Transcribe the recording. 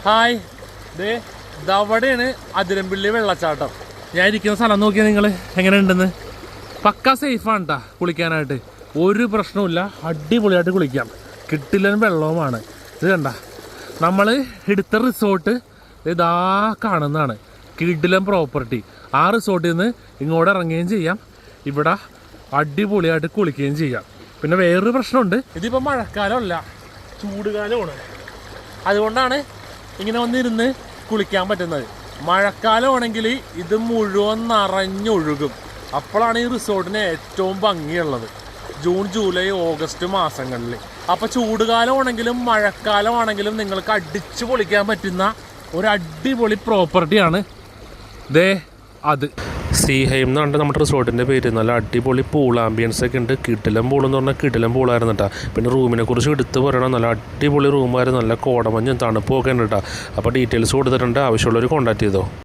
Hi, ദേ ഇതവിടെയാണ് അതിരമ്പിള്ളി വെള്ളച്ചാട്ടം. ഞാൻ ഇരിക്കുന്ന സ്ഥലം നോക്കിയാൽ നിങ്ങൾ എങ്ങനെ ഉണ്ടെന്ന്. പക്ക സേഫാണ് കേട്ടോ കുളിക്കാനായിട്ട്, ഒരു പ്രശ്നവുമില്ല. അടിപൊളിയായിട്ട് കുളിക്കാം, കിട്ടില്ല വെള്ളവുമാണ്. ഇത് കണ്ട, നമ്മൾ എടുത്ത റിസോർട്ട് ഇതാ കാണുന്നതാണ്, കിടിലം പ്രോപ്പർട്ടി. ആ റിസോർട്ടിൽ നിന്ന് ഇങ്ങോട്ട് ഇറങ്ങുകയും ചെയ്യാം, ഇവിടെ അടിപൊളിയായിട്ട് കുളിക്കുകയും ചെയ്യാം. പിന്നെ വേറൊരു പ്രശ്നമുണ്ട്, ഇതിപ്പോൾ മഴക്കാലമല്ല ചൂടുകാലമാണ്, അതുകൊണ്ടാണ് ഇങ്ങനെ വന്നിരുന്ന് കുളിക്കാൻ പറ്റുന്നത്. മഴക്കാലമാണെങ്കിൽ ഇത് മുഴുവൻ നിറഞ്ഞൊഴുകും, അപ്പോഴാണ് ഈ റിസോർട്ടിന് ഏറ്റവും ഭംഗിയുള്ളത്, ജൂൺ ജൂലൈ ഓഗസ്റ്റ് മാസങ്ങളിൽ. അപ്പോൾ ചൂടുകാലമാണെങ്കിലും മഴക്കാലമാണെങ്കിലും നിങ്ങൾക്ക് അടിച്ചു പൊളിക്കാൻ പറ്റുന്ന ഒരു അടിപൊളി പ്രോപ്പർട്ടിയാണ് ദേ അത്. സീഹൈം എന്ന് പറഞ്ഞിട്ട് നമ്മുടെ റിസോർട്ടിൻ്റെ പേര്. നല്ല അടിപൊളി പൂൾ ആംബിയൻസ് ഒക്കെ ഉണ്ട്. കിടിലം പൂളെന്ന് പറഞ്ഞാൽ കിടിലം പൂളായിരുന്നു കേട്ടോ. പിന്നെ റൂമിനെ കുറിച്ച് എടുത്ത് പറയണം, നല്ല അടിപൊളി റൂമായിരുന്നു, നല്ല കോടമഞ്ഞും തണുപ്പും ഒക്കെ ഉണ്ട് കേട്ടോ. അപ്പോൾ ഡീറ്റെയിൽസ് കൊടുത്തിട്ടുണ്ട്, ആവശ്യമുള്ളവർ കോൺടാക്ട് ചെയ്തോ.